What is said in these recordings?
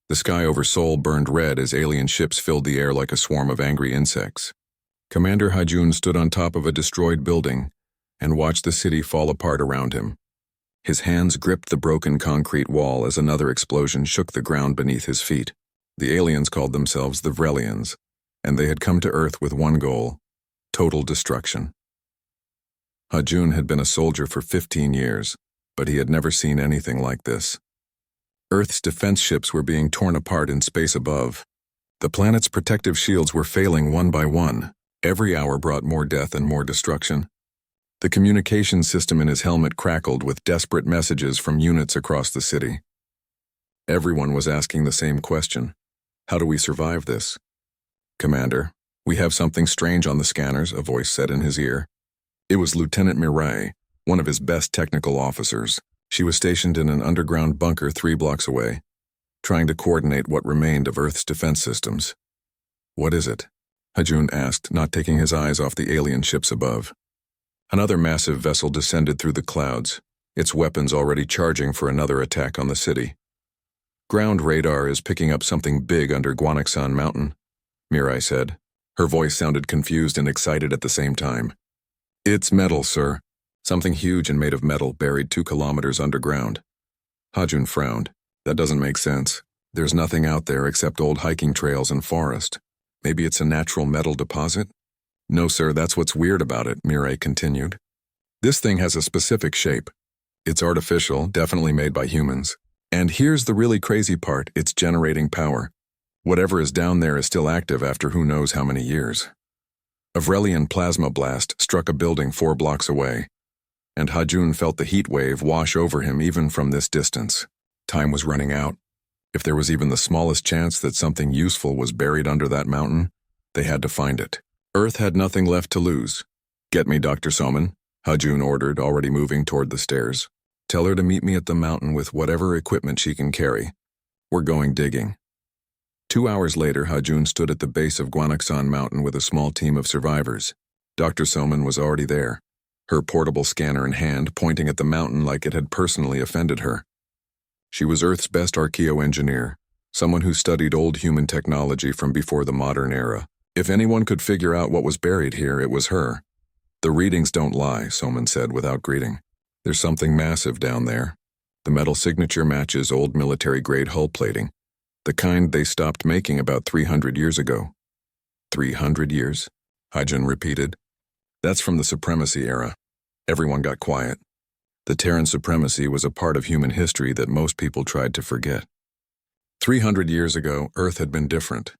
The sky over Seoul burned red as alien ships filled the air like a swarm of angry insects. Commander Hajun stood on top of a destroyed building and watched the city fall apart around him. His hands gripped the broken concrete wall as another explosion shook the ground beneath his feet. The aliens called themselves the Vrelians, and they had come to Earth with one goal: total destruction. Hajun had been a soldier for 15 years, but he had never seen anything like this. Earth's defense ships were being torn apart in space above. The planet's protective shields were failing one by one. Every hour brought more death and more destruction. The communication system in his helmet crackled with desperate messages from units across the city. Everyone was asking the same question: how do we survive this? "Commander, we have something strange on the scanners," a voice said in his ear. It was Lieutenant Mirai, one of his best technical officers. She was stationed in an underground bunker 3 blocks away, trying to coordinate what remained of Earth's defense systems. "What is it?" Hajun asked, not taking his eyes off the alien ships above. Another massive vessel descended through the clouds, its weapons already charging for another attack on the city. "Ground radar is picking up something big under Gwanaksan Mountain," Mirai said. Her voice sounded confused and excited at the same time. "It's metal, sir. Something huge and made of metal buried 2 kilometers underground." Hajun frowned. "That doesn't make sense. There's nothing out there except old hiking trails and forest. Maybe it's a natural metal deposit?" "No, sir, that's what's weird about it," Mirai continued. "This thing has a specific shape. It's artificial, definitely made by humans. And here's the really crazy part: it's generating power. Whatever is down there is still active after who knows how many years." A Vrelian plasma blast struck a building 4 blocks away, and Hajun felt the heat wave wash over him even from this distance. Time was running out. If there was even the smallest chance that something useful was buried under that mountain, they had to find it. Earth had nothing left to lose. "Get me Dr. Soman," Hajun ordered, already moving toward the stairs. "Tell her to meet me at the mountain with whatever equipment she can carry. We're going digging." 2 hours later, Hajun stood at the base of Gwanaksan Mountain with a small team of survivors. Dr. Soman was already there, her portable scanner in hand, pointing at the mountain like it had personally offended her. She was Earth's best archaeoengineer, someone who studied old human technology from before the modern era. If anyone could figure out what was buried here, it was her. "The readings don't lie," Soman said without greeting. "There's something massive down there. The metal signature matches old military-grade hull plating, the kind they stopped making about 300 years ago." 300 years? Hajun repeated. "That's from the supremacy era." Everyone got quiet. The Terran supremacy was a part of human history that most people tried to forget. 300 years ago, Earth had been different.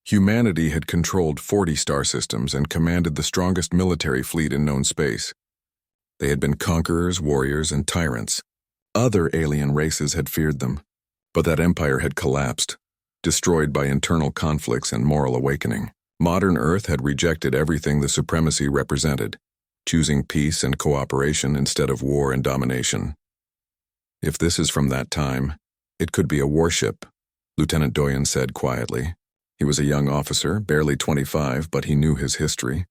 Humanity had controlled 40 star systems and commanded the strongest military fleet in known space. They had been conquerors, warriors, and tyrants. Other alien races had feared them, but that empire had collapsed, destroyed by internal conflicts and moral awakening. Modern Earth had rejected everything the supremacy represented, choosing peace and cooperation instead of war and domination. "If this is from that time, it could be a warship," Lieutenant Doyen said quietly. He was a young officer, barely 25, but he knew his history.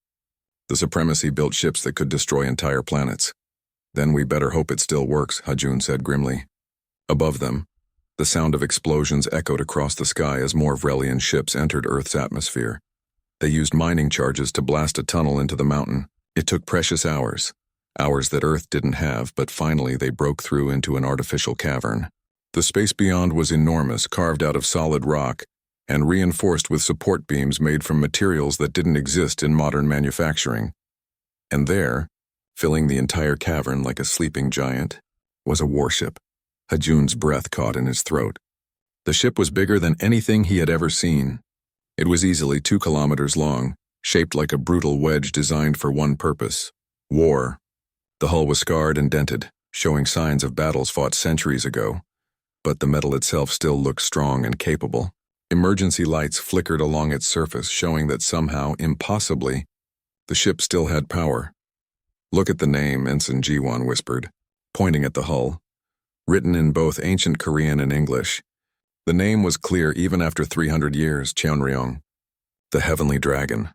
The supremacy built ships that could destroy entire planets. "Then we better hope it still works," Hajun said grimly. Above them, the sound of explosions echoed across the sky as more Vrelian ships entered Earth's atmosphere. They used mining charges to blast a tunnel into the mountain. It took precious hours, hours that Earth didn't have, but finally they broke through into an artificial cavern. The space beyond was enormous, carved out of solid rock, and reinforced with support beams made from materials that didn't exist in modern manufacturing. And there, filling the entire cavern like a sleeping giant, was a warship. Hajun's breath caught in his throat. The ship was bigger than anything he had ever seen. It was easily 2 kilometers long, shaped like a brutal wedge designed for one purpose: war. The hull was scarred and dented, showing signs of battles fought centuries ago, but the metal itself still looked strong and capable. Emergency lights flickered along its surface, showing that somehow, impossibly, the ship still had power. "Look at the name," Ensign Jiwon whispered, pointing at the hull. Written in both ancient Korean and English. The name was clear even after 300 years, Cheonryong. "The Heavenly Dragon."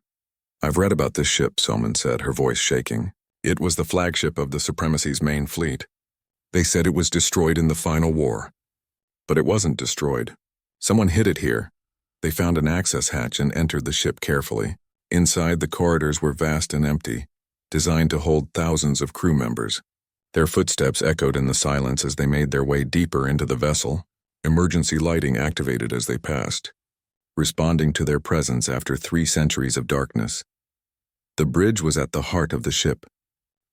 "I've read about this ship," Soman said, her voice shaking. "It was the flagship of the Supremacy's main fleet. They said it was destroyed in the final war. But it wasn't destroyed. Someone hid it here. They found an access hatch and entered the ship carefully. Inside, the corridors were vast and empty, designed to hold thousands of crew members. Their footsteps echoed in the silence as they made their way deeper into the vessel, emergency lighting activated as they passed, responding to their presence after 3 centuries of darkness. The bridge was at the heart of the ship,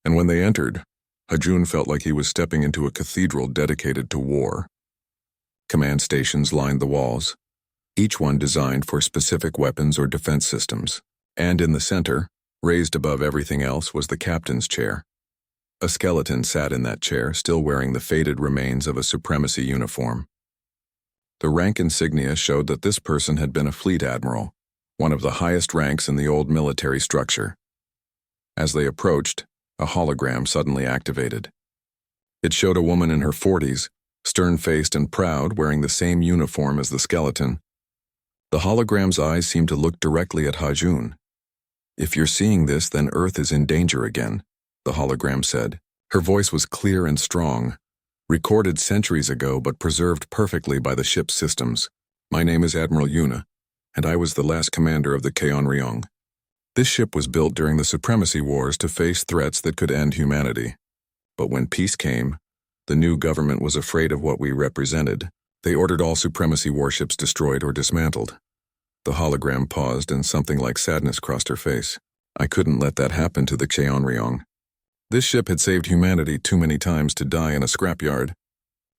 and when they entered, Hajun felt like he was stepping into a cathedral dedicated to war. Command stations lined the walls, each one designed for specific weapons or defense systems. And in the center, raised above everything else, was the captain's chair. A skeleton sat in that chair, still wearing the faded remains of a supremacy uniform. The rank insignia showed that this person had been a fleet admiral, one of the highest ranks in the old military structure. As they approached, a hologram suddenly activated. It showed a woman in her 40s, stern-faced and proud, wearing the same uniform as the skeleton. The hologram's eyes seemed to look directly at Hajun. "If you're seeing this, then Earth is in danger again," the hologram said. Her voice was clear and strong, recorded centuries ago but preserved perfectly by the ship's systems. "My name is Admiral Yuna, and I was the last commander of the Cheonryong. This ship was built during the Supremacy Wars to face threats that could end humanity. But when peace came, the new government was afraid of what we represented. They ordered all Supremacy warships destroyed or dismantled." The hologram paused and something like sadness crossed her face. "I couldn't let that happen to the Cheonryong. This ship had saved humanity too many times to die in a scrapyard.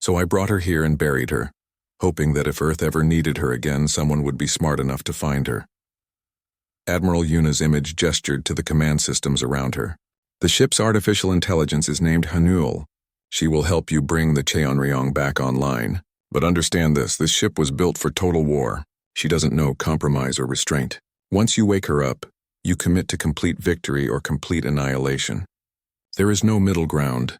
So I brought her here and buried her, hoping that if Earth ever needed her again, someone would be smart enough to find her." Admiral Yuna's image gestured to the command systems around her. "The ship's artificial intelligence is named Hanul. She will help you bring the Cheonryong back online. But understand this ship was built for total war. She doesn't know compromise or restraint. Once you wake her up, you commit to complete victory or complete annihilation. There is no middle ground."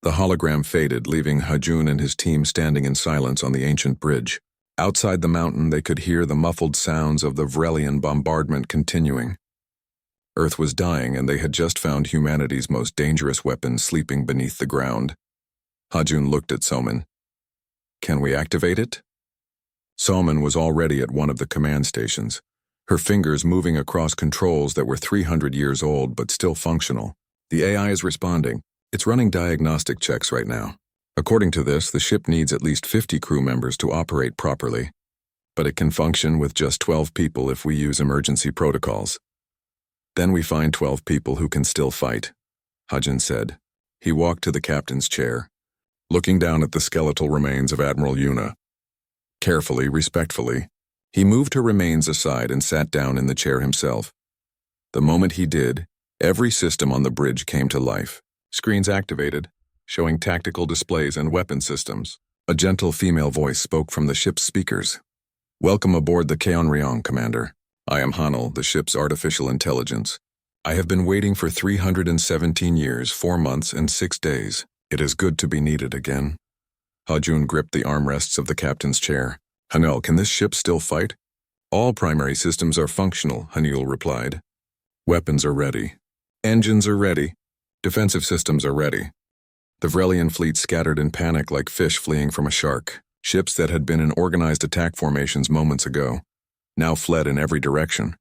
The hologram faded, leaving Hajun and his team standing in silence on the ancient bridge. Outside the mountain, they could hear the muffled sounds of the Vrelian bombardment continuing. Earth was dying, and they had just found humanity's most dangerous weapon sleeping beneath the ground. Hajun looked at Soman. "Can we activate it?" Soman was already at one of the command stations, her fingers moving across controls that were 300 years old but still functional. "The AI is responding. It's running diagnostic checks right now. According to this, the ship needs at least 50 crew members to operate properly, but it can function with just 12 people if we use emergency protocols. Then we find 12 people who can still fight," Hajun said. He walked to the captain's chair, looking down at the skeletal remains of Admiral Yuna. Carefully, respectfully, he moved her remains aside and sat down in the chair himself. The moment he did, every system on the bridge came to life. Screens activated, showing tactical displays and weapon systems. A gentle female voice spoke from the ship's speakers. "Welcome aboard the Cheonryong, Commander. I am Hanul, the ship's artificial intelligence. I have been waiting for 317 years, 4 months, and 6 days. It is good to be needed again." Hajun gripped the armrests of the captain's chair. "Hanul, can this ship still fight?" "All primary systems are functional," Hanul replied. "Weapons are ready. Engines are ready. Defensive systems are ready." The Vrelian fleet scattered in panic like fish fleeing from a shark. Ships that had been in organized attack formations moments ago now fled in every direction,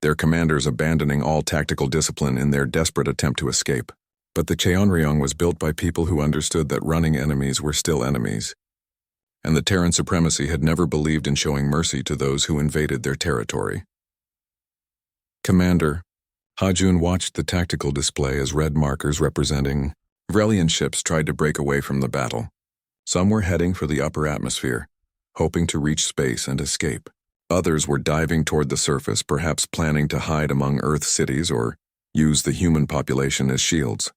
their commanders abandoning all tactical discipline in their desperate attempt to escape. But the Cheonryong was built by people who understood that running enemies were still enemies, and the Terran supremacy had never believed in showing mercy to those who invaded their territory. "Commander," Hajun watched the tactical display as red markers representing Vrelian ships tried to break away from the battle. Some were heading for the upper atmosphere, hoping to reach space and escape. Others were diving toward the surface, perhaps planning to hide among Earth cities or use the human population as shields.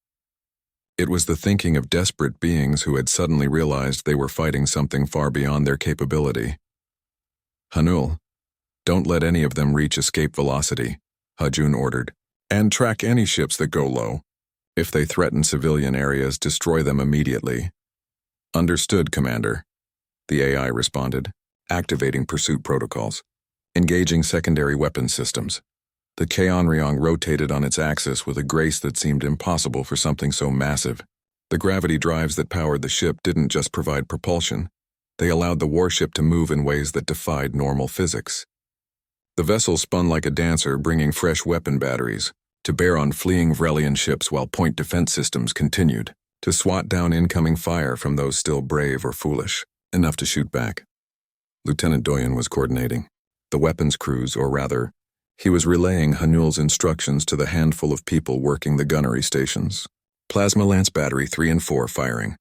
It was the thinking of desperate beings who had suddenly realized they were fighting something far beyond their capability. "Hanul, don't let any of them reach escape velocity," Hajun ordered, "and track any ships that go low. If they threaten civilian areas, destroy them immediately." "Understood, Commander," the AI responded, activating pursuit protocols, engaging secondary weapon systems. The Cheonryong rotated on its axis with a grace that seemed impossible for something so massive. The gravity drives that powered the ship didn't just provide propulsion. They allowed the warship to move in ways that defied normal physics. The vessel spun like a dancer, bringing fresh weapon batteries to bear on fleeing Vrelian ships, while point defense systems continued to swat down incoming fire from those still brave or foolish enough to shoot back. Lieutenant Doyen was coordinating the weapons crews, or rather, he was relaying Hanul's instructions to the handful of people working the gunnery stations. Plasma Lance Battery 3 and 4 firing.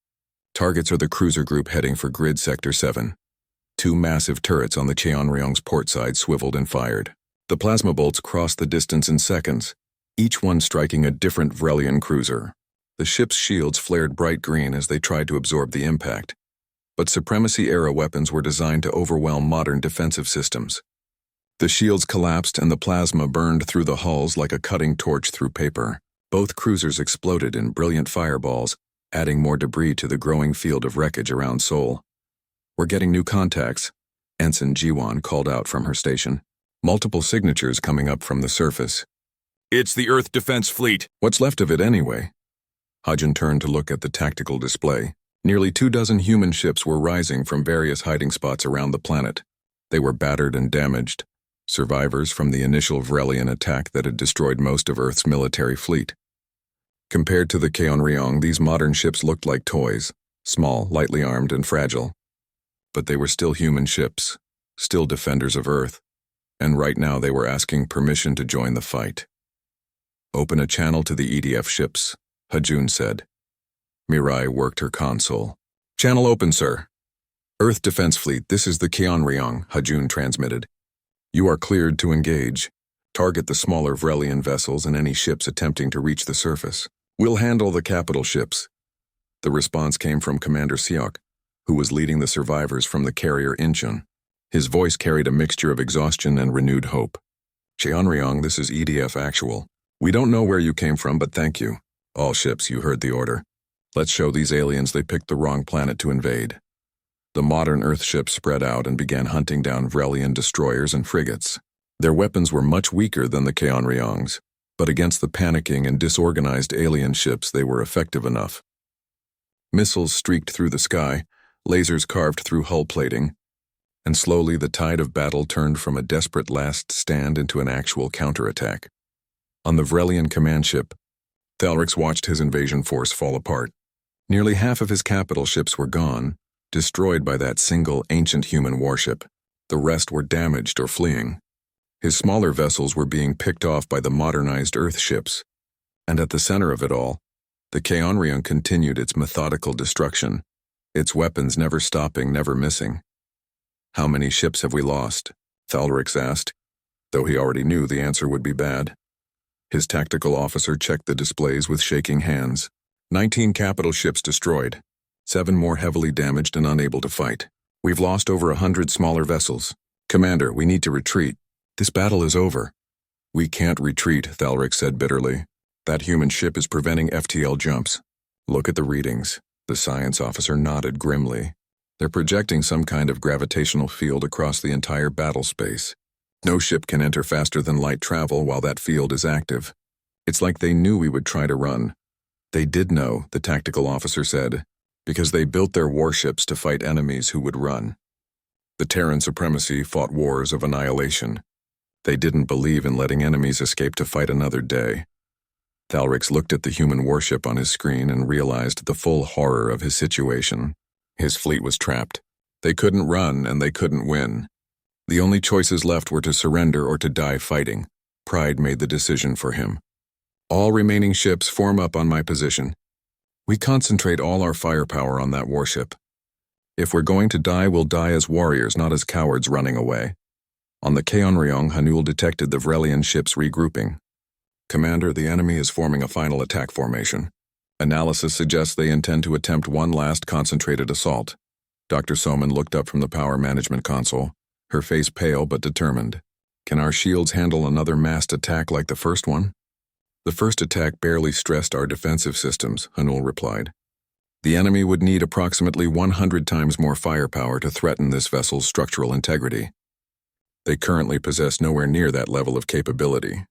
Targets are the cruiser group heading for Grid Sector 7. 2 massive turrets on the Cheonryong's port side swiveled and fired. The plasma bolts crossed the distance in seconds, each one striking a different Vrelian cruiser. The ship's shields flared bright green as they tried to absorb the impact. But Supremacy-era weapons were designed to overwhelm modern defensive systems. The shields collapsed and the plasma burned through the hulls like a cutting torch through paper. Both cruisers exploded in brilliant fireballs, adding more debris to the growing field of wreckage around Seoul. "We're getting new contacts," Ensign Jiwon called out from her station. Multiple signatures coming up from the surface. "It's the Earth Defense Fleet." "What's left of it anyway?" Hajun turned to look at the tactical display. Nearly 24 human ships were rising from various hiding spots around the planet. They were battered and damaged, survivors from the initial Vrelian attack that had destroyed most of Earth's military fleet. Compared to the Cheonryong, these modern ships looked like toys, small, lightly armed, and fragile. But they were still human ships, still defenders of Earth, and right now they were asking permission to join the fight. "Open a channel to the EDF ships," Hajun said. Mirai worked her console. "Channel open, sir." "Earth Defense Fleet, this is the Cheonryong," Hajun transmitted. "You are cleared to engage. Target the smaller Vrelian vessels and any ships attempting to reach the surface. We'll handle the capital ships." The response came from Commander Seok, who was leading the survivors from the carrier Incheon. His voice carried a mixture of exhaustion and renewed hope. "Cheonryong, this is EDF Actual. We don't know where you came from, but thank you. All ships, you heard the order. Let's show these aliens they picked the wrong planet to invade." The modern Earth ships spread out and began hunting down Vrelian destroyers and frigates. Their weapons were much weaker than the Cheonryong's, but against the panicking and disorganized alien ships they were effective enough. Missiles streaked through the sky, lasers carved through hull plating, and slowly the tide of battle turned from a desperate last stand into an actual counterattack. On the Vrelian command ship, Thalrix watched his invasion force fall apart. Nearly half of his capital ships were gone, destroyed by that single ancient human warship. The rest were damaged or fleeing. His smaller vessels were being picked off by the modernized Earth ships. And at the center of it all, the Cheonryong continued its methodical destruction, its weapons never stopping, never missing. "How many ships have we lost?" Thalrix asked, though he already knew the answer would be bad. His tactical officer checked the displays with shaking hands. 19 capital ships destroyed, 7 more heavily damaged and unable to fight. "We've lost over 100 smaller vessels. Commander, we need to retreat. This battle is over." "We can't retreat," Thalrix said bitterly. "That human ship is preventing FTL jumps." "Look at the readings." The science officer nodded grimly. "They're projecting some kind of gravitational field across the entire battle space. No ship can enter faster than light travel while that field is active. It's like they knew we would try to run." "They did know," the tactical officer said, "because they built their warships to fight enemies who would run. The Terran supremacy fought wars of annihilation. They didn't believe in letting enemies escape to fight another day." Thalrix looked at the human warship on his screen and realized the full horror of his situation. His fleet was trapped. They couldn't run and they couldn't win. The only choices left were to surrender or to die fighting. Pride made the decision for him. "All remaining ships form up on my position. We concentrate all our firepower on that warship. If we're going to die, we'll die as warriors, not as cowards running away." On the Cheonryong, Hanul detected the Vrelian ships regrouping. "Commander, the enemy is forming a final attack formation. Analysis suggests they intend to attempt one last concentrated assault." Dr. Soman looked up from the power management console, her face pale but determined. "Can our shields handle another massed attack like the first one?" "The first attack barely stressed our defensive systems," Hanul replied. "The enemy would need approximately 100 times more firepower to threaten this vessel's structural integrity. They currently possess nowhere near that level of capability."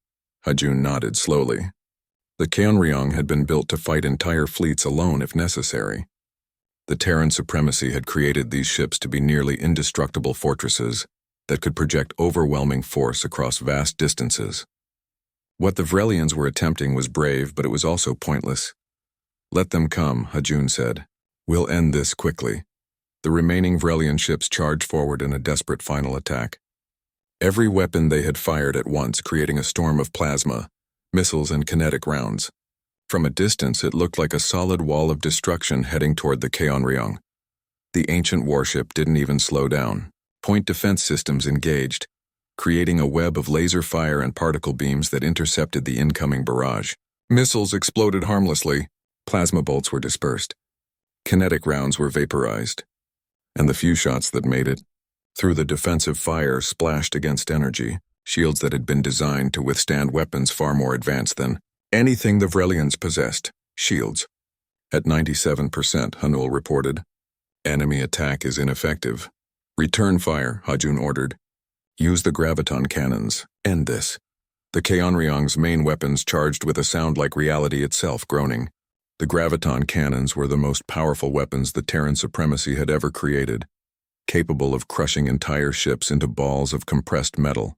Hajun nodded slowly. The Cheonryong had been built to fight entire fleets alone if necessary. The Terran supremacy had created these ships to be nearly indestructible fortresses that could project overwhelming force across vast distances. What the Vrelians were attempting was brave, but it was also pointless. "Let them come," Hajun said. "We'll end this quickly." The remaining Vrelian ships charged forward in a desperate final attack. Every weapon they had fired at once, creating a storm of plasma, missiles, and kinetic rounds. From a distance, it looked like a solid wall of destruction heading toward the Cheonryong. The ancient warship didn't even slow down. Point defense systems engaged, creating a web of laser fire and particle beams that intercepted the incoming barrage. Missiles exploded harmlessly, plasma bolts were dispersed, kinetic rounds were vaporized, and the few shots that made it through the defensive fire splashed against energy, shields that had been designed to withstand weapons far more advanced than anything the Vrelians possessed. Shields. At 97%, Hanul reported. "Enemy attack is ineffective. Return fire," Hajun ordered. "Use the graviton cannons. End this." The Cheonryong's main weapons charged with a sound like reality itself, groaning. The graviton cannons were the most powerful weapons the Terran supremacy had ever created, capable of crushing entire ships into balls of compressed metal.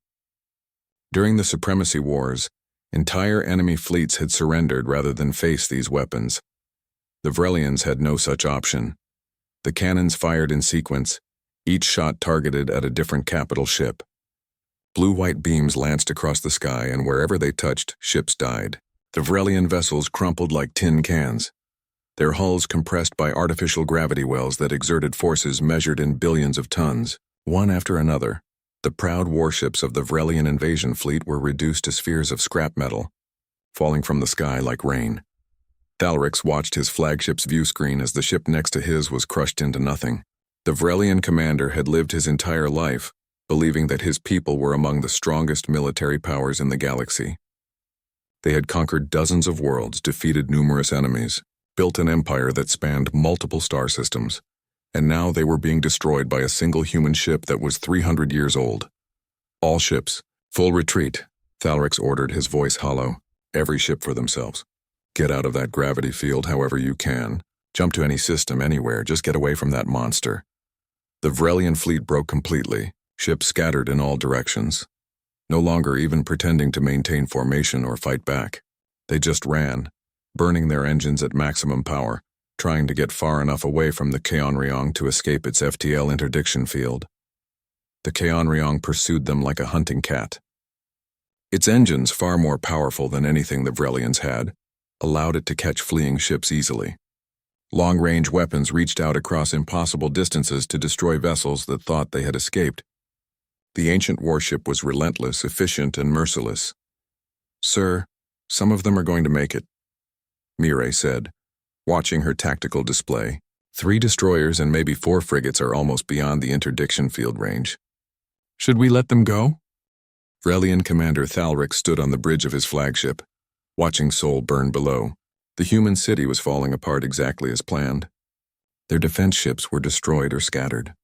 During the Supremacy Wars, entire enemy fleets had surrendered rather than face these weapons. The Vrelians had no such option. The cannons fired in sequence, each shot targeted at a different capital ship. Blue-white beams lanced across the sky, and wherever they touched, ships died. The Vrelian vessels crumpled like tin cans, their hulls compressed by artificial gravity wells that exerted forces measured in billions of tons. One after another, the proud warships of the Vrelian invasion fleet were reduced to spheres of scrap metal, falling from the sky like rain. Thalrix watched his flagship's view screen as the ship next to his was crushed into nothing. The Vrelian commander had lived his entire life believing that his people were among the strongest military powers in the galaxy. They had conquered dozens of worlds, defeated numerous enemies, built an empire that spanned multiple star systems, and now they were being destroyed by a single human ship that was 300 years old. "All ships, full retreat," Thalrix ordered, his voice hollow. "Every ship for themselves. Get out of that gravity field however you can. Jump to any system, anywhere, just get away from that monster." The Vrelian fleet broke completely, ships scattered in all directions. No longer even pretending to maintain formation or fight back. They just ran, burning their engines at maximum power, trying to get far enough away from the Cheonryong to escape its FTL interdiction field. The Cheonryong pursued them like a hunting cat. Its engines, far more powerful than anything the Vrelians had, allowed it to catch fleeing ships easily. Long-range weapons reached out across impossible distances to destroy vessels that thought they had escaped. The ancient warship was relentless, efficient, and merciless. "Sir, some of them are going to make it," Mireille said, watching her tactical display. 3 destroyers and maybe 4 frigates are almost beyond the interdiction field range. "Should we let them go?" Vrelian Commander Thalrix stood on the bridge of his flagship, watching Sol burn below. The human city was falling apart exactly as planned. Their defense ships were destroyed or scattered.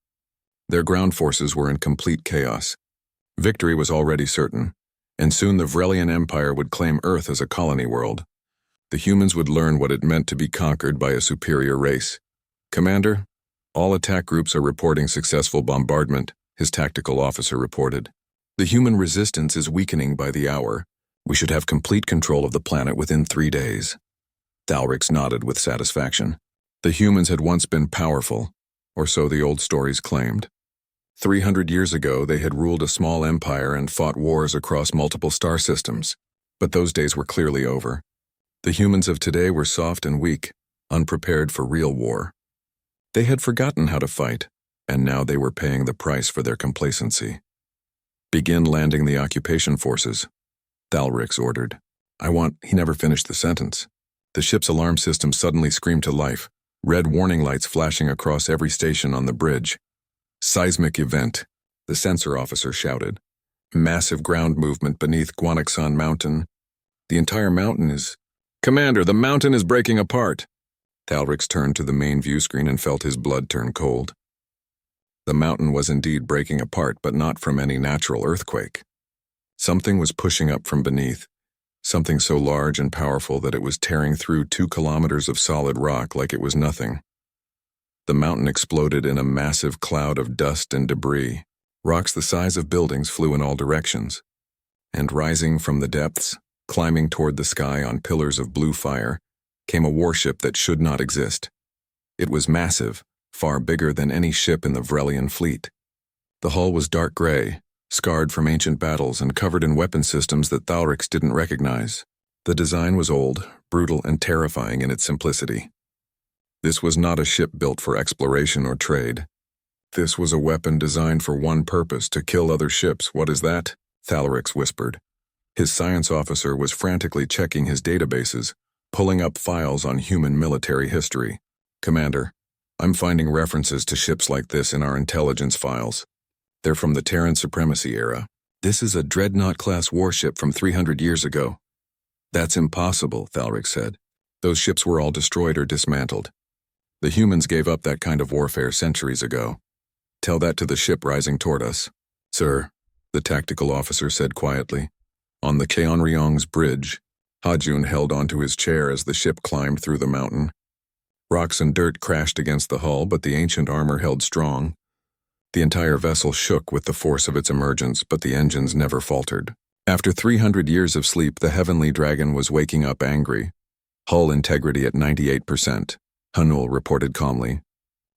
Their ground forces were in complete chaos. Victory was already certain, and soon the Vrelian Empire would claim Earth as a colony world. The humans would learn what it meant to be conquered by a superior race. "Commander, all attack groups are reporting successful bombardment," his tactical officer reported. "The human resistance is weakening by the hour. We should have complete control of the planet within 3 days." Thalrix nodded with satisfaction. The humans had once been powerful, or so the old stories claimed. 300 years ago, they had ruled a small empire and fought wars across multiple star systems, but those days were clearly over. The humans of today were soft and weak, unprepared for real war. They had forgotten how to fight, and now they were paying the price for their complacency. "Begin landing the occupation forces," Thalrix ordered. He never finished the sentence. The ship's alarm system suddenly screamed to life, red warning lights flashing across every station on the bridge. "Seismic event," the sensor officer shouted. "Massive ground movement beneath Guanaxon Mountain. The entire mountain is—" "Commander, the mountain is breaking apart." Thalrix turned to the main view screen and felt his blood turn cold. The mountain was indeed breaking apart, but not from any natural earthquake. Something was pushing up from beneath, something so large and powerful that it was tearing through 2 kilometers of solid rock like it was nothing. The mountain exploded in a massive cloud of dust and debris. Rocks the size of buildings flew in all directions. And rising from the depths, climbing toward the sky on pillars of blue fire, came a warship that should not exist. It was massive, far bigger than any ship in the Vrelian fleet. The hull was dark gray, scarred from ancient battles and covered in weapon systems that Thalrix didn't recognize. The design was old, brutal, and terrifying in its simplicity. This was not a ship built for exploration or trade. This was a weapon designed for one purpose, to kill other ships. What is that? Thalrix whispered. His science officer was frantically checking his databases, pulling up files on human military history. Commander, I'm finding references to ships like this in our intelligence files. They're from the Terran Supremacy era. This is a Dreadnought-class warship from 300 years ago. That's impossible, Thalrix said. Those ships were all destroyed or dismantled. The humans gave up that kind of warfare centuries ago. Tell that to the ship rising toward us. Sir, the tactical officer said quietly. On the Keonryong's bridge, Hajun held onto his chair as the ship climbed through the mountain. Rocks and dirt crashed against the hull, but the ancient armor held strong. The entire vessel shook with the force of its emergence, but the engines never faltered. After 300 years of sleep, the heavenly dragon was waking up angry. Hull integrity at 98%, Hanul reported calmly.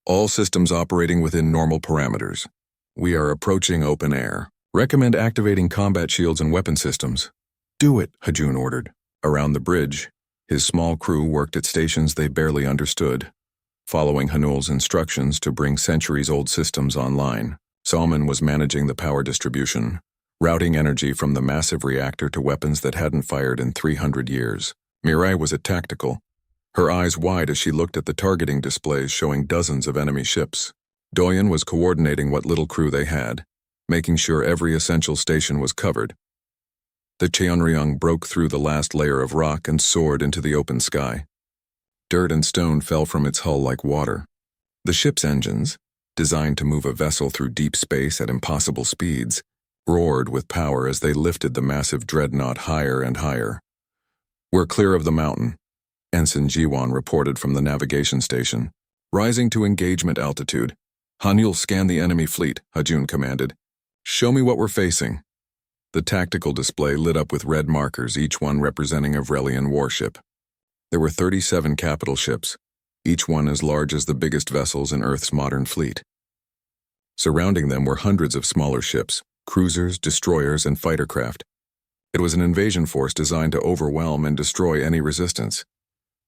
All systems operating within normal parameters. We are approaching open air. Recommend activating combat shields and weapon systems. Do it, Hajun ordered. Around the bridge, his small crew worked at stations they barely understood, following Hanul's instructions to bring centuries-old systems online. Salman was managing the power distribution, routing energy from the massive reactor to weapons that hadn't fired in 300 years. Mirai was at tactical, her eyes wide as she looked at the targeting displays showing dozens of enemy ships. Doyen was coordinating what little crew they had, making sure every essential station was covered. The Cheonryong broke through the last layer of rock and soared into the open sky. Dirt and stone fell from its hull like water. The ship's engines, designed to move a vessel through deep space at impossible speeds, roared with power as they lifted the massive dreadnought higher and higher. We're clear of the mountain, Ensign Jiwan reported from the navigation station. Rising to engagement altitude. Hanul, scan the enemy fleet, Hajun commanded. Show me what we're facing. The tactical display lit up with red markers, each one representing a Vrelian warship. There were 37 capital ships, each one as large as the biggest vessels in Earth's modern fleet. Surrounding them were hundreds of smaller ships, cruisers, destroyers, and fighter craft. It was an invasion force designed to overwhelm and destroy any resistance.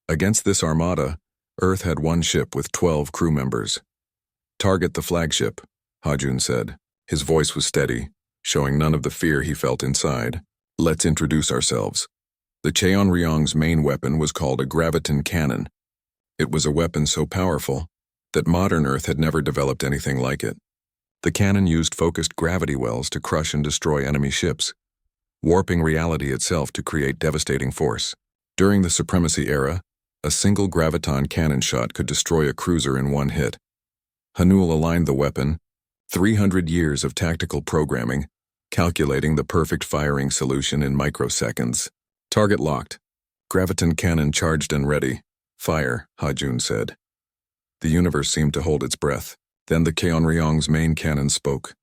Against this armada, Earth had one ship with 12 crew members. Target the flagship, Hajun said. His voice was steady, showing none of the fear he felt inside. Let's introduce ourselves. The Cheonryong's main weapon was called a graviton cannon. It was a weapon so powerful that modern Earth had never developed anything like it. The cannon used focused gravity wells to crush and destroy enemy ships, warping reality itself to create devastating force. During the Supremacy era, a single graviton cannon shot could destroy a cruiser in one hit. Hanul aligned the weapon, 300 years of tactical programming, calculating the perfect firing solution in microseconds. Target locked. Graviton cannon charged and ready. Fire, Hajun said. The universe seemed to hold its breath. Then the Cheonryong's main cannon spoke.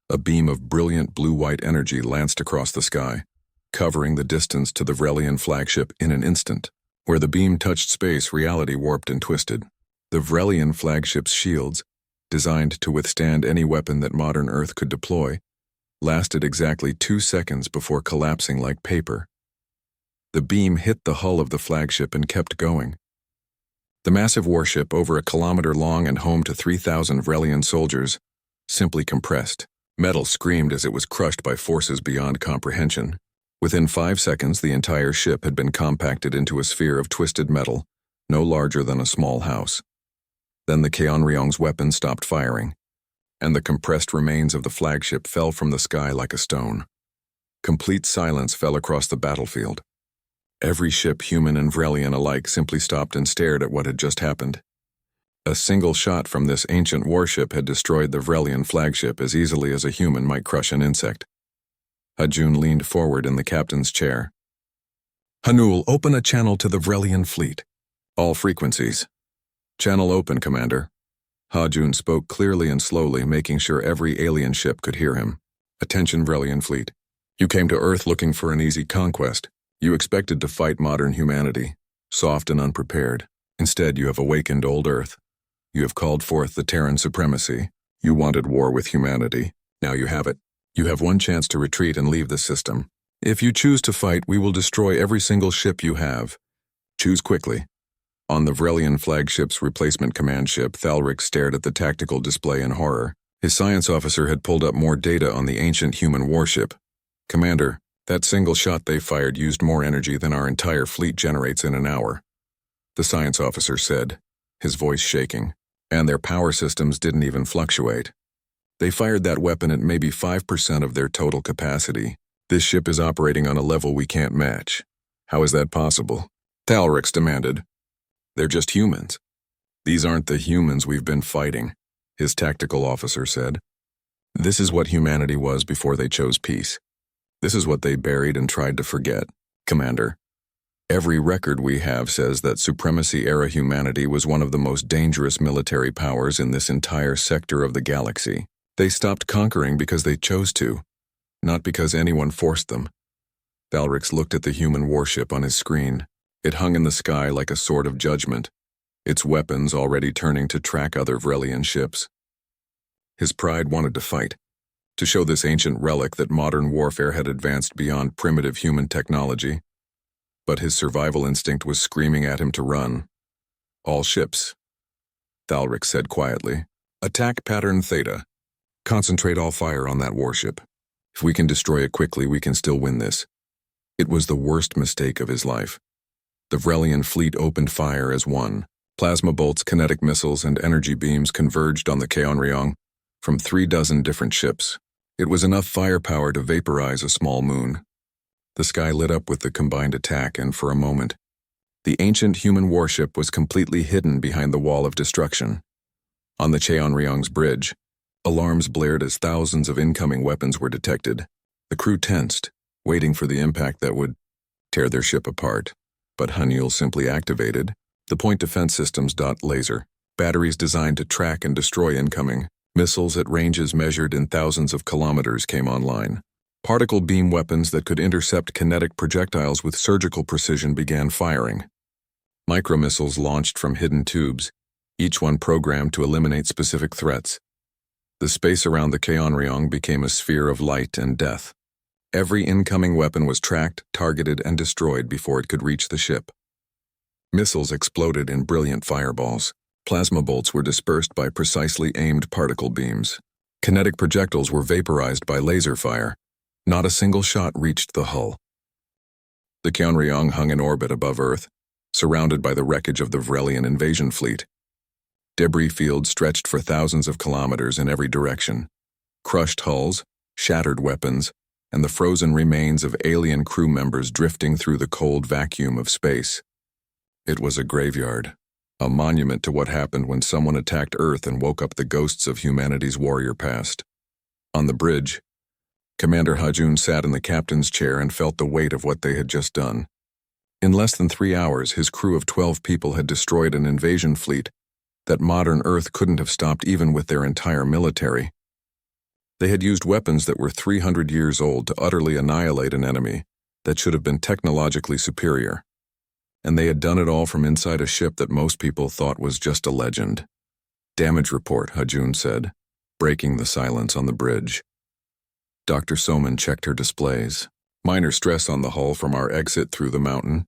A beam of brilliant blue-white energy lanced across the sky, covering the distance to the Vrelian flagship in an instant. Where the beam touched space, reality warped and twisted. The Vrelian flagship's shields, designed to withstand any weapon that modern Earth could deploy, lasted exactly 2 seconds before collapsing like paper. The beam hit the hull of the flagship and kept going. The massive warship, over 1 kilometer long and home to 3,000 Vrelian soldiers, simply compressed. Metal screamed as it was crushed by forces beyond comprehension. Within 5 seconds, the entire ship had been compacted into a sphere of twisted metal, no larger than a small house. Then the Cheonryong's weapon stopped firing, and the compressed remains of the flagship fell from the sky like a stone. Complete silence fell across the battlefield. Every ship, human and Vrelian alike, simply stopped and stared at what had just happened. A single shot from this ancient warship had destroyed the Vrelian flagship as easily as a human might crush an insect. Hajun leaned forward in the captain's chair. Hanul, open a channel to the Vrelian fleet. All frequencies. Channel open, Commander. Hajun spoke clearly and slowly, making sure every alien ship could hear him. Attention, Vrelian fleet. You came to Earth looking for an easy conquest. You expected to fight modern humanity, soft and unprepared. Instead, you have awakened old Earth. You have called forth the Terran supremacy. You wanted war with humanity. Now you have it. You have one chance to retreat and leave the system. If you choose to fight, we will destroy every single ship you have. Choose quickly. On the Vrelian flagship's replacement command ship, Thalric stared at the tactical display in horror. His science officer had pulled up more data on the ancient human warship. Commander, that single shot they fired used more energy than our entire fleet generates in an hour. The science officer said, his voice shaking. And their power systems didn't even fluctuate. They fired that weapon at maybe 5% of their total capacity. This ship is operating on a level we can't match. How is that possible? Thalric demanded. They're just humans. These aren't the humans we've been fighting, his tactical officer said. This is what humanity was before they chose peace. This is what they buried and tried to forget, Commander. Every record we have says that supremacy-era humanity was one of the most dangerous military powers in this entire sector of the galaxy. They stopped conquering because they chose to, not because anyone forced them. Thalric looked at the human warship on his screen. It hung in the sky like a sword of judgment, its weapons already turning to track other Vrelian ships. His pride wanted to fight, to show this ancient relic that modern warfare had advanced beyond primitive human technology. But his survival instinct was screaming at him to run. All ships, Thalric said quietly. Attack pattern Theta. Concentrate all fire on that warship. If we can destroy it quickly, we can still win this. It was the worst mistake of his life. The Vrelian fleet opened fire as one. Plasma bolts, kinetic missiles, and energy beams converged on the Keonryong from 36 different ships. It was enough firepower to vaporize a small moon. The sky lit up with the combined attack, and for a moment, the ancient human warship was completely hidden behind the wall of destruction. On the Cheonryong's bridge, alarms blared as thousands of incoming weapons were detected. The crew tensed, waiting for the impact that would tear their ship apart. But Haniel simply activated the point defense systems. Laser batteries designed to track and destroy incoming missiles at ranges measured in thousands of kilometers came online. Particle beam weapons that could intercept kinetic projectiles with surgical precision began firing. Micromissiles launched from hidden tubes, each one programmed to eliminate specific threats. The space around the Keonryong became a sphere of light and death. Every incoming weapon was tracked, targeted, and destroyed before it could reach the ship. Missiles exploded in brilliant fireballs. Plasma bolts were dispersed by precisely aimed particle beams. Kinetic projectiles were vaporized by laser fire. Not a single shot reached the hull. The Keonryong hung in orbit above Earth, surrounded by the wreckage of the Vrelian invasion fleet. Debris fields stretched for thousands of kilometers in every direction. Crushed hulls, shattered weapons, and the frozen remains of alien crew members drifting through the cold vacuum of space. It was a graveyard, a monument to what happened when someone attacked Earth and woke up the ghosts of humanity's warrior past. On the bridge, Commander Hajun sat in the captain's chair and felt the weight of what they had just done. In less than 3 hours, his crew of 12 people had destroyed an invasion fleet that modern Earth couldn't have stopped even with their entire military. They had used weapons that were 300 years old to utterly annihilate an enemy that should have been technologically superior. And they had done it all from inside a ship that most people thought was just a legend. Damage report, Hajun said, breaking the silence on the bridge. Dr. Soman checked her displays. Minor stress on the hull from our exit through the mountain.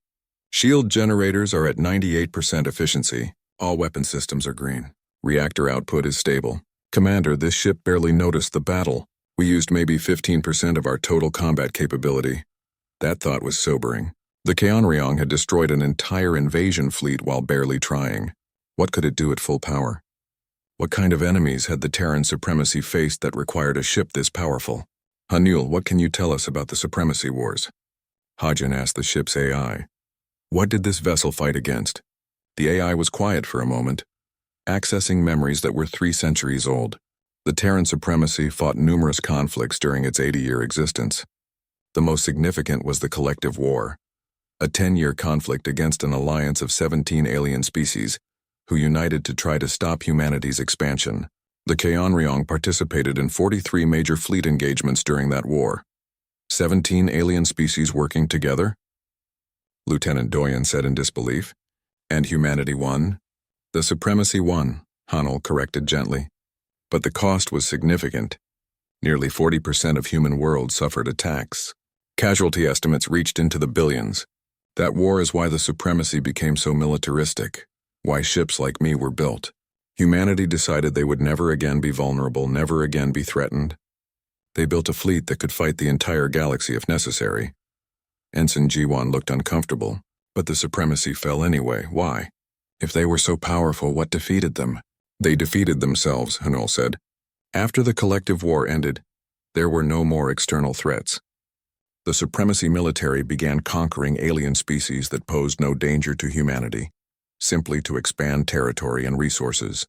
Shield generators are at 98% efficiency. All weapon systems are green. Reactor output is stable. Commander, this ship barely noticed the battle. We used maybe 15% of our total combat capability. That thought was sobering. The Keonryong had destroyed an entire invasion fleet while barely trying. What could it do at full power? What kind of enemies had the Terran supremacy faced that required a ship this powerful? Haniel, what can you tell us about the supremacy wars? Hajin asked the ship's AI. What did this vessel fight against? The AI was quiet for a moment, accessing memories that were 3 centuries old. The Terran supremacy fought numerous conflicts during its 80-year existence. The most significant was the Collective War, a 10-year conflict against an alliance of 17 alien species who united to try to stop humanity's expansion. The Cheonryong participated in 43 major fleet engagements during that war. 17 alien species working together? Lieutenant Doyen said in disbelief. And humanity won? The supremacy won, Hanel corrected gently. But the cost was significant. Nearly 40% of human worlds suffered attacks. Casualty estimates reached into the billions. That war is why the supremacy became so militaristic, why ships like me were built. Humanity decided they would never again be vulnerable, never again be threatened. They built a fleet that could fight the entire galaxy if necessary. Ensign Jiwan looked uncomfortable, but the supremacy fell anyway. Why? If they were so powerful, what defeated them? They defeated themselves, Hanel said. After the collective war ended, there were no more external threats. The supremacy military began conquering alien species that posed no danger to humanity, simply to expand territory and resources.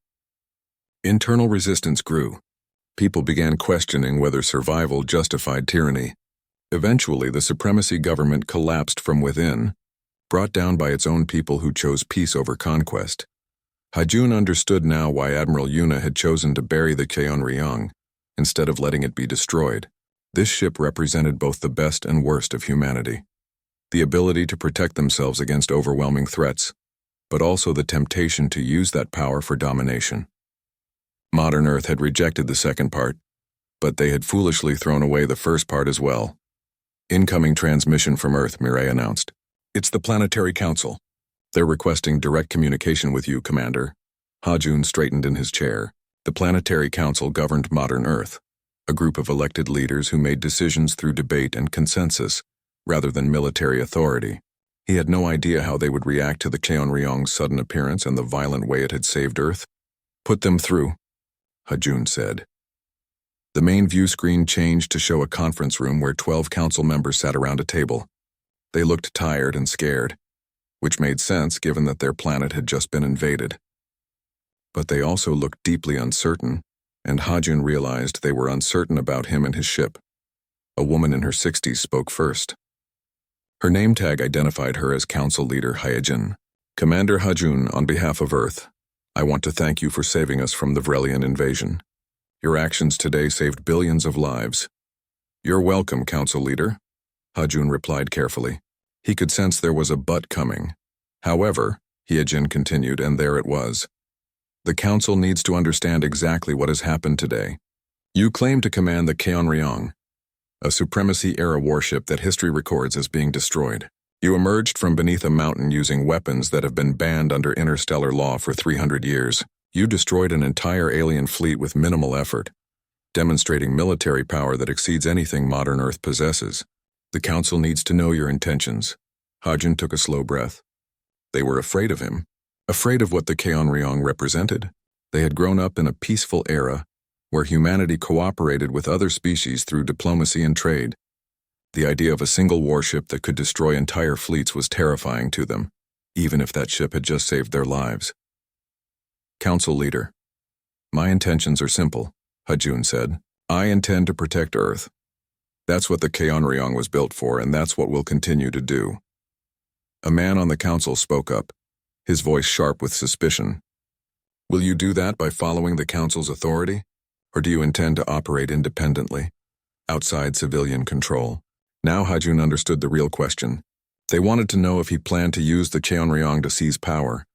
Internal resistance grew. People began questioning whether survival justified tyranny. Eventually, the supremacy government collapsed from within, brought down by its own people who chose peace over conquest. Hajun understood now why Admiral Yuna had chosen to bury the Cheonryong instead of letting it be destroyed. This ship represented both the best and worst of humanity. The ability to protect themselves against overwhelming threats, but also the temptation to use that power for domination. Modern Earth had rejected the second part, but they had foolishly thrown away the first part as well. Incoming transmission from Earth, Mireille announced. It's the Planetary Council. They're requesting direct communication with you, Commander. Hajun straightened in his chair. The Planetary Council governed modern Earth, a group of elected leaders who made decisions through debate and consensus, rather than military authority. He had no idea how they would react to the Cheonryong's sudden appearance and the violent way it had saved Earth. Put them through, Hajun said. The main view screen changed to show a conference room where 12 council members sat around a table. They looked tired and scared, which made sense given that their planet had just been invaded. But they also looked deeply uncertain, and Hajun realized they were uncertain about him and his ship. A woman in her 60s spoke first. Her name tag identified her as Council Leader Hyajin. Commander Hajun, on behalf of Earth, I want to thank you for saving us from the Vrelian invasion. Your actions today saved billions of lives. You're welcome, Council Leader, Hajun replied carefully. He could sense there was a but coming. However, Hyajin continued, and there it was. The Council needs to understand exactly what has happened today. You claim to command the Cheonryong, a supremacy-era warship that history records as being destroyed. You emerged from beneath a mountain using weapons that have been banned under interstellar law for 300 years. You destroyed an entire alien fleet with minimal effort, demonstrating military power that exceeds anything modern Earth possesses. The Council needs to know your intentions. Hajun took a slow breath. They were afraid of him, afraid of what the Cheonryong represented. They had grown up in a peaceful era where humanity cooperated with other species through diplomacy and trade. The idea of a single warship that could destroy entire fleets was terrifying to them, even if that ship had just saved their lives. Council Leader, my intentions are simple, Hajun said. I intend to protect Earth. That's what the Cheonryong was built for, and that's what we'll continue to do. A man on the council spoke up, his voice sharp with suspicion. Will you do that by following the council's authority, or do you intend to operate independently, outside civilian control? Now Hajun understood the real question. They wanted to know if he planned to use the Cheonryong to seize power,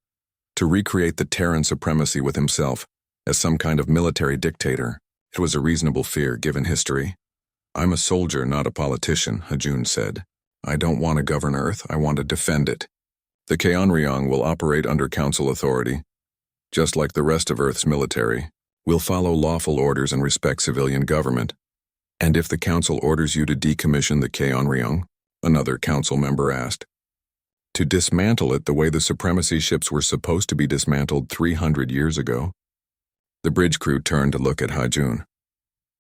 to recreate the Terran supremacy with himself as some kind of military dictator. It was a reasonable fear given history. I'm a soldier, not a politician, Hajun said. I don't want to govern Earth, I want to defend it. The Cheonryong will operate under council authority. Just like the rest of Earth's military, we'll follow lawful orders and respect civilian government. And if the council orders you to decommission the Cheonryong, another council member asked. To dismantle it the way the supremacy ships were supposed to be dismantled 300 years ago? The bridge crew turned to look at Hajun.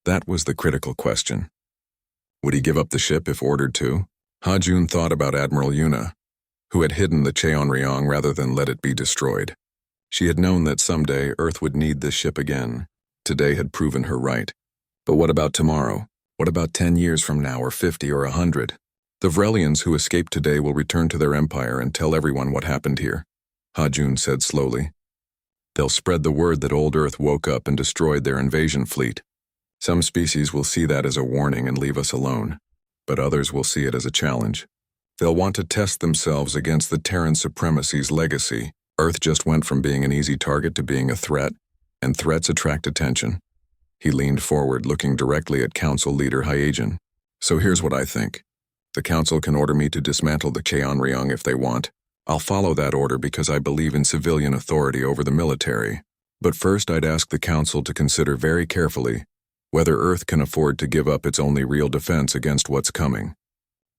That was the critical question. Would he give up the ship if ordered to? Hajun thought about Admiral Yuna, who had hidden the Cheonryong rather than let it be destroyed. She had known that someday Earth would need this ship again. Today had proven her right. But what about tomorrow? What about 10 years from now, or 50 or 100? The Vrelians who escaped today will return to their empire and tell everyone what happened here, Hajun said slowly. They'll spread the word that old Earth woke up and destroyed their invasion fleet. Some species will see that as a warning and leave us alone, but others will see it as a challenge. They'll want to test themselves against the Terran supremacy's legacy. Earth just went from being an easy target to being a threat, and threats attract attention. He leaned forward, looking directly at Council Leader Hyegen. So here's what I think. The Council can order me to dismantle the Cheonryong if they want. I'll follow that order because I believe in civilian authority over the military. But first I'd ask the Council to consider very carefully whether Earth can afford to give up its only real defense against what's coming.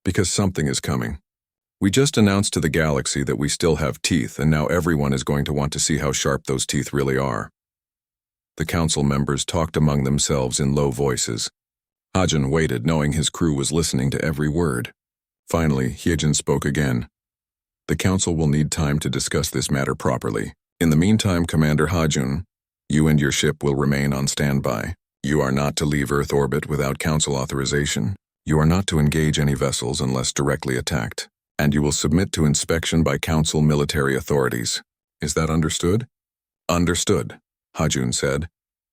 Because something is coming. We just announced to the galaxy that we still have teeth, and now everyone is going to want to see how sharp those teeth really are. The council members talked among themselves in low voices. Hyegen waited, knowing his crew was listening to every word. Finally, Hyegen spoke again. The council will need time to discuss this matter properly. In the meantime, Commander Hyegen, you and your ship will remain on standby. You are not to leave Earth orbit without council authorization. You are not to engage any vessels unless directly attacked. And you will submit to inspection by council military authorities. Is that understood? Understood, Hyegen said,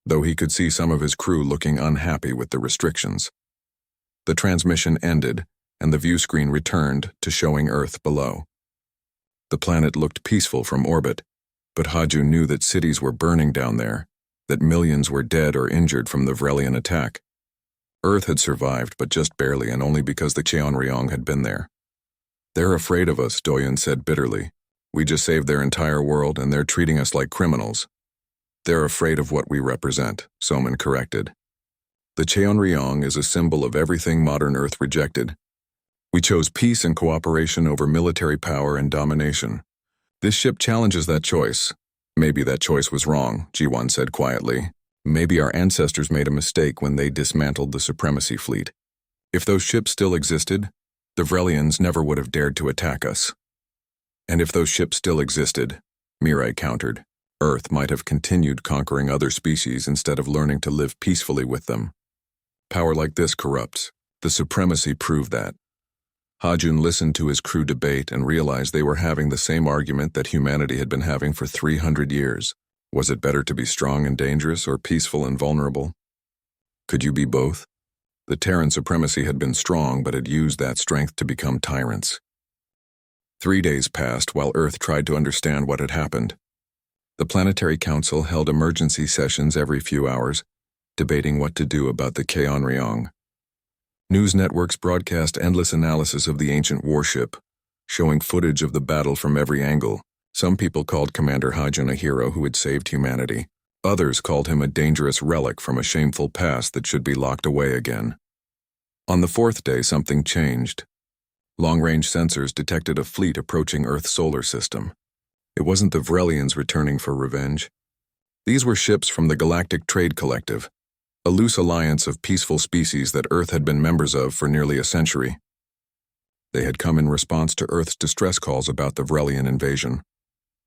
though he could see some of his crew looking unhappy with the restrictions. The transmission ended, and the view screen returned to showing Earth below. The planet looked peaceful from orbit, but Hyegen knew that cities were burning down there, that millions were dead or injured from the Vrelian attack. Earth had survived, but just barely, and only because the Cheonryong had been there. They're afraid of us, Doyen said bitterly. We just saved their entire world, and they're treating us like criminals. They're afraid of what we represent, Soman corrected. The Cheonryong is a symbol of everything modern Earth rejected. We chose peace and cooperation over military power and domination. This ship challenges that choice. Maybe that choice was wrong, G1 said quietly. Maybe our ancestors made a mistake when they dismantled the Supremacy Fleet. If those ships still existed, the Vrelians never would have dared to attack us. And if those ships still existed, Mirai countered, Earth might have continued conquering other species instead of learning to live peacefully with them. Power like this corrupts. The Supremacy proved that. Hyegen listened to his crew debate and realized they were having the same argument that humanity had been having for 300 years. Was it better to be strong and dangerous or peaceful and vulnerable? Could you be both? The Terran supremacy had been strong, but had used that strength to become tyrants. 3 days passed while Earth tried to understand what had happened. The Planetary Council held emergency sessions every few hours, debating what to do about the Cheonryong. News networks broadcast endless analysis of the ancient warship, showing footage of the battle from every angle. Some people called Commander Hyegen a hero who had saved humanity. Others called him a dangerous relic from a shameful past that should be locked away again. On the 4th day, something changed. Long-range sensors detected a fleet approaching Earth's solar system. It wasn't the Vrelians returning for revenge. These were ships from the Galactic Trade Collective, a loose alliance of peaceful species that Earth had been members of for nearly a century. They had come in response to Earth's distress calls about the Vrelian invasion.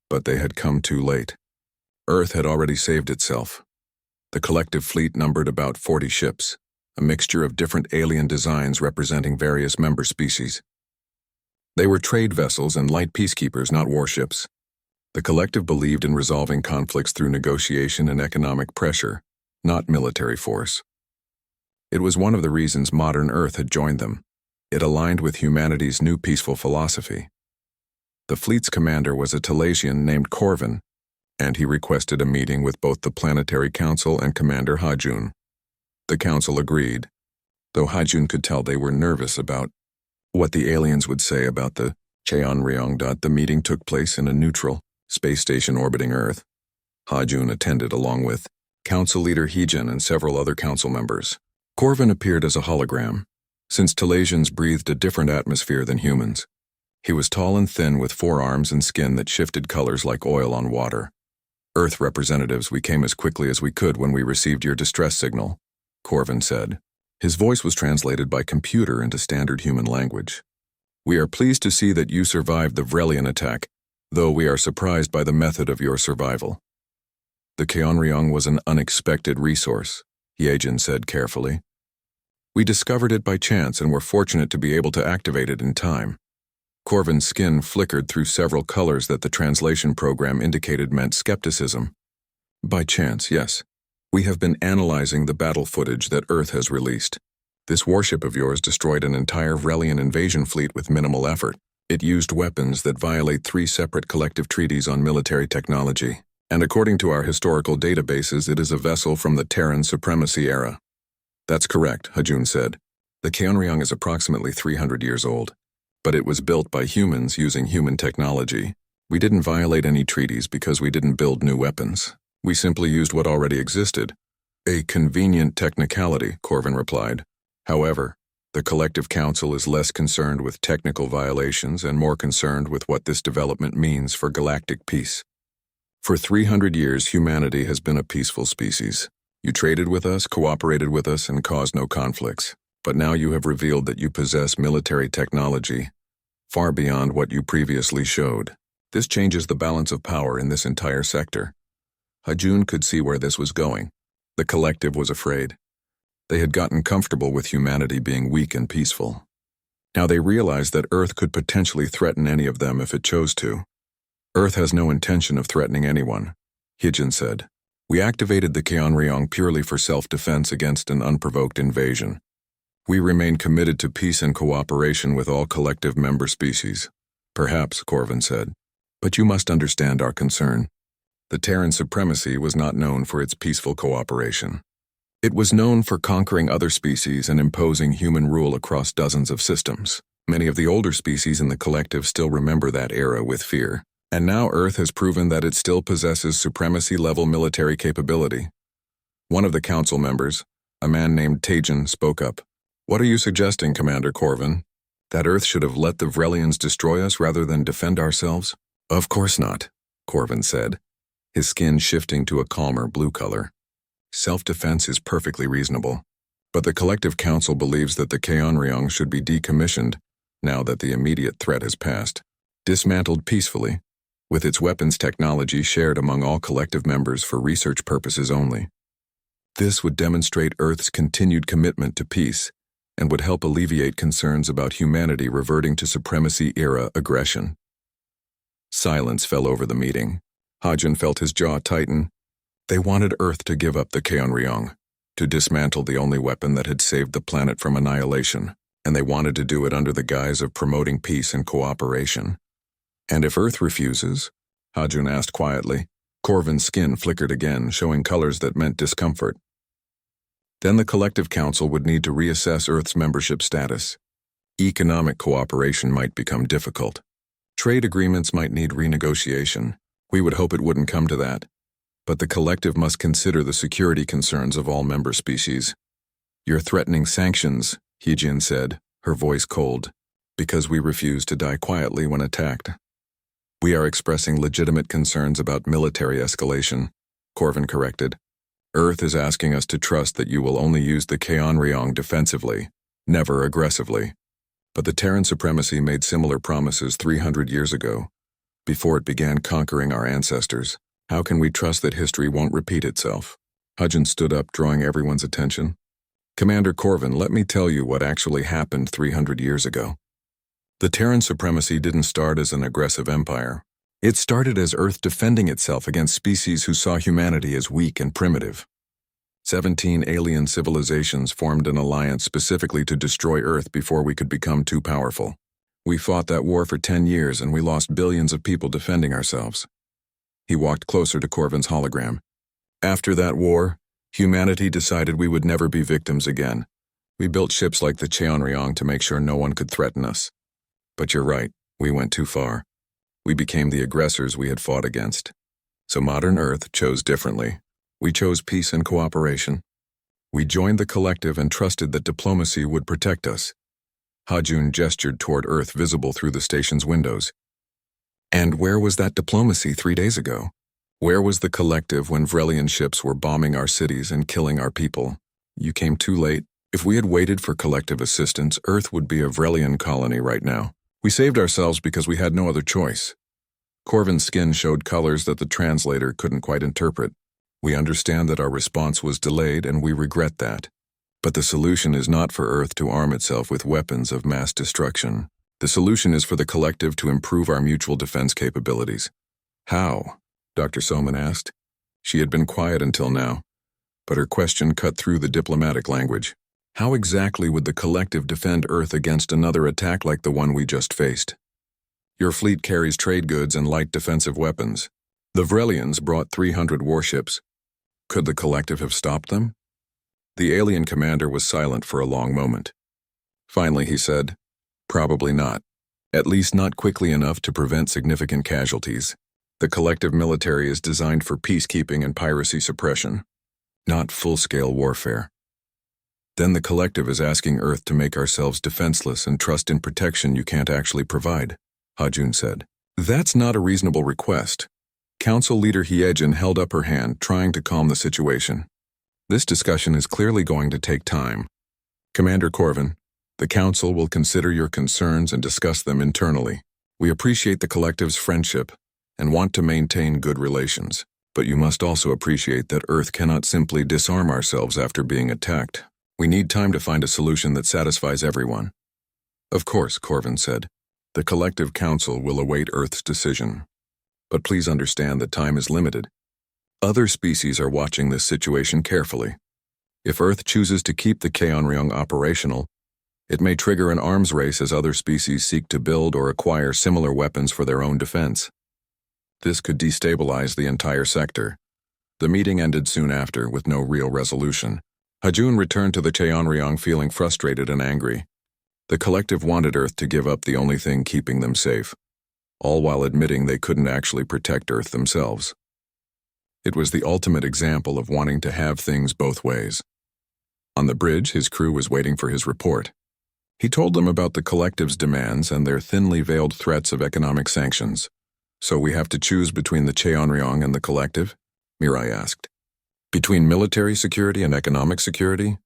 But they had come too late. Earth had already saved itself. The collective fleet numbered about 40 ships, a mixture of different alien designs representing various member species. They were trade vessels and light peacekeepers, not warships. The collective believed in resolving conflicts through negotiation and economic pressure, not military force. It was one of the reasons modern Earth had joined them. It aligned with humanity's new peaceful philosophy. The fleet's commander was a Talasian named Corvin, and he requested a meeting with both the Planetary Council and Commander Hyegen. The council agreed, though Hyegen could tell they were nervous about what the aliens would say about the Cheonryong. The meeting took place in a neutral space station orbiting Earth. Hyegen attended along with Council Leader Hyegen and several other council members. Corvin appeared as a hologram, since Talasians breathed a different atmosphere than humans. He was tall and thin with 4 arms and skin that shifted colors like oil on water. Earth representatives, we came as quickly as we could when we received your distress signal, Corvin said. His voice was translated by computer into standard human language. We are pleased to see that you survived the Vrelian attack, though we are surprised by the method of your survival. The Cheonryong was an unexpected resource, Hyegen said carefully. We discovered it by chance and were fortunate to be able to activate it in time. Corvin's skin flickered through several colors that the translation program indicated meant skepticism. By chance, yes. We have been analyzing the battle footage that Earth has released. This warship of yours destroyed an entire Vrelian invasion fleet with minimal effort. It used weapons that violate 3 separate collective treaties on military technology. And according to our historical databases, it is a vessel from the Terran Supremacy era. That's correct, Hajun said. The Keonryong is approximately 300 years old. But it was built by humans using human technology. We didn't violate any treaties because we didn't build new weapons. We simply used what already existed. A convenient technicality, Corvin replied. However, the Collective Council is less concerned with technical violations and more concerned with what this development means for galactic peace. For 300 years, humanity has been a peaceful species. You traded with us, cooperated with us, and caused no conflicts. But now you have revealed that you possess military technology far beyond what you previously showed. This changes the balance of power in this entire sector. Hajun could see where this was going. The collective was afraid. They had gotten comfortable with humanity being weak and peaceful. Now they realized that Earth could potentially threaten any of them if it chose to. Earth has no intention of threatening anyone, Hijin said. We activated the Keonryong purely for self-defense against an unprovoked invasion. We remain committed to peace and cooperation with all collective member species. Perhaps, Corvin said. But you must understand our concern. The Terran Supremacy was not known for its peaceful cooperation. It was known for conquering other species and imposing human rule across dozens of systems. Many of the older species in the collective still remember that era with fear. And now Earth has proven that it still possesses supremacy-level military capability. One of the council members, a man named Tajin, spoke up. What are you suggesting, Commander Corvin? That Earth should have let the Vrelians destroy us rather than defend ourselves? Of course not, Corvin said, his skin shifting to a calmer blue color. Self-defense is perfectly reasonable. But the Collective Council believes that the Keonryong should be decommissioned now that the immediate threat has passed. Dismantled peacefully, with its weapons technology shared among all collective members for research purposes only. This would demonstrate Earth's continued commitment to peace and would help alleviate concerns about humanity reverting to supremacy-era aggression. Silence fell over the meeting. Hajun felt his jaw tighten. They wanted Earth to give up the Keonryong, to dismantle the only weapon that had saved the planet from annihilation, and they wanted to do it under the guise of promoting peace and cooperation. And if Earth refuses? Hajun asked quietly. Corvin's skin flickered again, showing colors that meant discomfort. Then the Collective Council would need to reassess Earth's membership status. Economic cooperation might become difficult. Trade agreements might need renegotiation. We would hope it wouldn't come to that. But the collective must consider the security concerns of all member species. You're threatening sanctions, Hijin said, her voice cold, because we refuse to die quietly when attacked. We are expressing legitimate concerns about military escalation, Corvin corrected. Earth is asking us to trust that you will only use the Keonryong defensively, never aggressively. But the Terran Supremacy made similar promises 300 years ago, before it began conquering our ancestors. How can we trust that history won't repeat itself? Hajun stood up, drawing everyone's attention. Commander Corvin, let me tell you what actually happened 300 years ago. The Terran Supremacy didn't start as an aggressive empire. It started as Earth defending itself against species who saw humanity as weak and primitive. 17 alien civilizations formed an alliance specifically to destroy Earth before we could become too powerful. We fought that war for 10 years and we lost billions of people defending ourselves. He walked closer to Corvin's hologram. After that war, humanity decided we would never be victims again. We built ships like the Cheonryong to make sure no one could threaten us. But you're right, we went too far. We became the aggressors we had fought against. So modern Earth chose differently. We chose peace and cooperation. We joined the collective and trusted that diplomacy would protect us. Hajun gestured toward Earth visible through the station's windows. And where was that diplomacy 3 days ago? Where was the collective when Vrelian ships were bombing our cities and killing our people? You came too late. If we had waited for collective assistance, Earth would be a Vrelian colony right now. We saved ourselves because we had no other choice. Corvin's skin showed colors that the translator couldn't quite interpret. We understand that our response was delayed and we regret that. But the solution is not for Earth to arm itself with weapons of mass destruction. The solution is for the collective to improve our mutual defense capabilities. How? Dr. Soman asked. She had been quiet until now, but her question cut through the diplomatic language. How exactly would the collective defend Earth against another attack like the one we just faced? Your fleet carries trade goods and light defensive weapons. The Vrelians brought 300 warships. Could the collective have stopped them? The alien commander was silent for a long moment. Finally, he said, "Probably not. At least not quickly enough to prevent significant casualties. The collective military is designed for peacekeeping and piracy suppression, not full-scale warfare." Then the collective is asking Earth to make ourselves defenseless and trust in protection you can't actually provide, Hajun said. That's not a reasonable request. Council leader Hyejin held up her hand, trying to calm the situation. This discussion is clearly going to take time. Commander Corvin, the Council will consider your concerns and discuss them internally. We appreciate the collective's friendship and want to maintain good relations, but you must also appreciate that Earth cannot simply disarm ourselves after being attacked. We need time to find a solution that satisfies everyone. Of course, Corvin said. The collective council will await Earth's decision. But please understand that time is limited. Other species are watching this situation carefully. If Earth chooses to keep the Cheonryong operational, it may trigger an arms race as other species seek to build or acquire similar weapons for their own defense. This could destabilize the entire sector. The meeting ended soon after, with no real resolution. Hajun returned to the Cheonryong feeling frustrated and angry. The collective wanted Earth to give up the only thing keeping them safe, all while admitting they couldn't actually protect Earth themselves. It was the ultimate example of wanting to have things both ways. On the bridge, his crew was waiting for his report. He told them about the collective's demands and their thinly veiled threats of economic sanctions. So we have to choose between the Cheonryong and the collective? Mirai asked. Between military security and economic security?